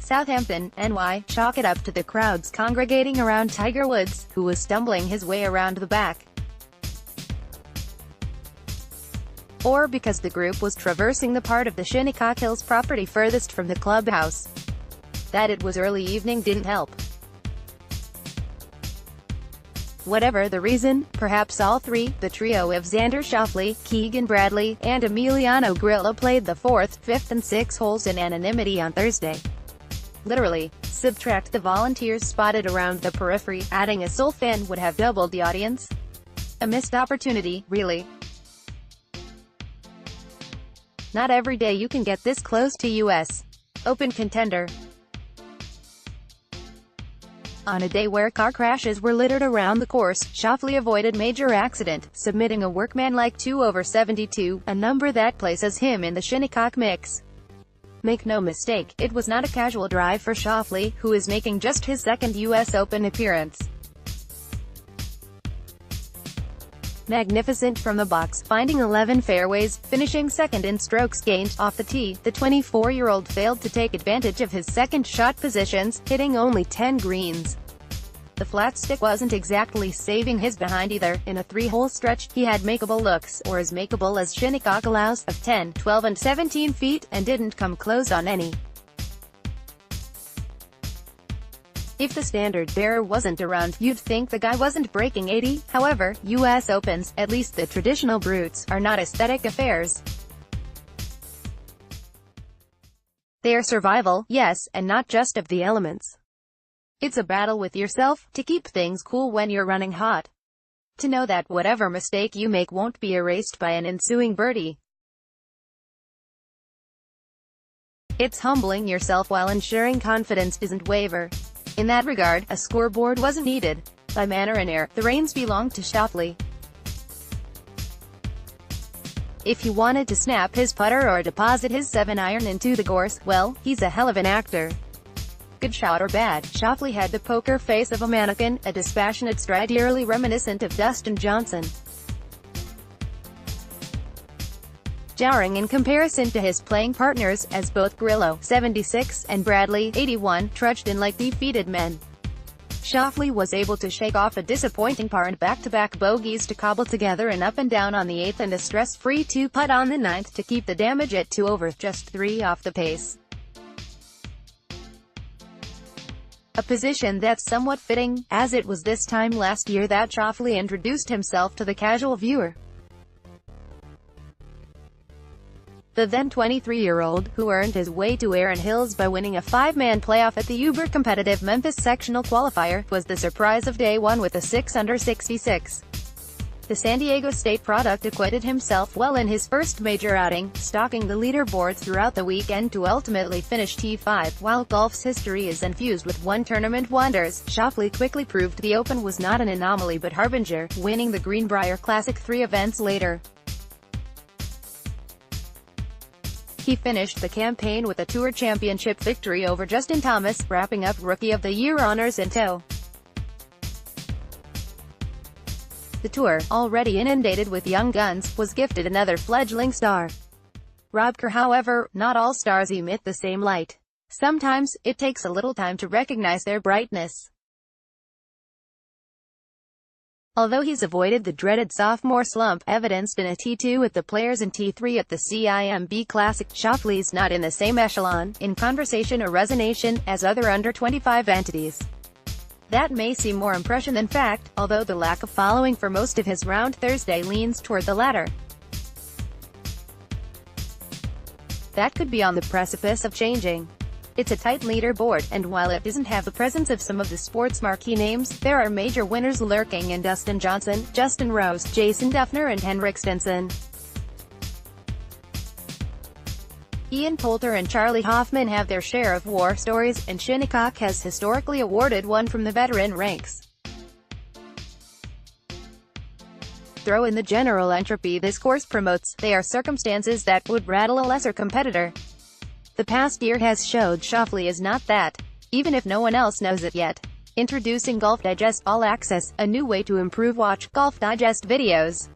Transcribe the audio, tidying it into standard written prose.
Southampton, NY, chalk it up to the crowds congregating around Tiger Woods, who was stumbling his way around the back. Or because the group was traversing the part of the Shinnecock Hills property furthest from the clubhouse. That it was early evening didn't help. Whatever the reason, perhaps all three, the trio of Xander Schauffele, Keegan Bradley, and Emiliano Grillo played the 4th, 5th and 6th holes in anonymity on Thursday. Literally. Subtract the volunteers spotted around the periphery, adding a sole fan would have doubled the audience. A missed opportunity, really. Not every day you can get this close to US Open contender. On a day where car crashes were littered around the course, Schauffele avoided major accident, submitting a workmanlike 2 over 72, a number that places him in the Shinnecock mix. Make no mistake, it was not a casual drive for Schauffele, who is making just his 2nd US Open appearance. Magnificent from the box, finding 11 fairways, finishing 2nd in strokes gained. Off the tee, the 24-year-old failed to take advantage of his second shot positions, hitting only 10 greens. The flat stick wasn't exactly saving his behind either. In a 3-hole stretch, he had makeable looks, or as makeable as Shinnecock allows, of 10, 12 and 17 feet, and didn't come close on any. If the standard bearer wasn't around, you'd think the guy wasn't breaking 80. However, US Opens, at least the traditional brutes, are not aesthetic affairs. They are survival, yes, and not just of the elements. It's a battle with yourself, to keep things cool when you're running hot. To know that whatever mistake you make won't be erased by an ensuing birdie. It's humbling yourself while ensuring confidence doesn't waver. In that regard, a scoreboard wasn't needed. By manner and air, the reins belonged to Schauffele. If he wanted to snap his putter or deposit his 7-iron into the gorse, well, he's a hell of an actor. Good shot or bad, Schauffele had the poker face of a mannequin, a dispassionate stride eerily reminiscent of Dustin Johnson. Jarring in comparison to his playing partners, as both Grillo, 76, and Bradley, 81, trudged in like defeated men. Schauffele was able to shake off a disappointing par and back-to-back bogeys to cobble together an up and down on the 8th and a stress-free 2-putt on the 9th to keep the damage at 2 over, just 3 off the pace. A position that's somewhat fitting, as it was this time last year that Schauffele introduced himself to the casual viewer. The then 23-year-old, who earned his way to Erin Hills by winning a 5-man playoff at the uber-competitive Memphis sectional qualifier, was the surprise of day one with a 6 under 66. The San Diego State product acquitted himself well in his first major outing, stalking the leaderboard throughout the weekend to ultimately finish T5. While golf's history is infused with one-tournament wonders, Schauffele quickly proved the Open was not an anomaly but harbinger, winning the Greenbrier Classic 3 events later. He finished the campaign with a Tour Championship victory over Justin Thomas, wrapping up Rookie of the Year honors in tow. The Tour, already inundated with young guns, was gifted another fledgling star. Rob Kerr. However, not all stars emit the same light. Sometimes, it takes a little time to recognize their brightness. Although he's avoided the dreaded sophomore slump, evidenced in a T2 at the Players and T3 at the CIMB Classic, Schauffele's not in the same echelon, in conversation or resonation, as other under-25 entities. That may seem more impression than fact, although the lack of following for most of his round Thursday leans toward the latter. That could be on the precipice of changing. It's a tight leaderboard, and while it doesn't have the presence of some of the sport's marquee names, there are major winners lurking in Dustin Johnson, Justin Rose, Jason Dufner and Henrik Stenson. Ian Poulter and Charlie Hoffman have their share of war stories, and Shinnecock has historically awarded one from the veteran ranks. Throw in the general entropy this course promotes, they are circumstances that would rattle a lesser competitor. The past year has showed Schauffele is not that, even if no one else knows it yet. Introducing Golf Digest All Access, a new way to improve. Watch Golf Digest videos.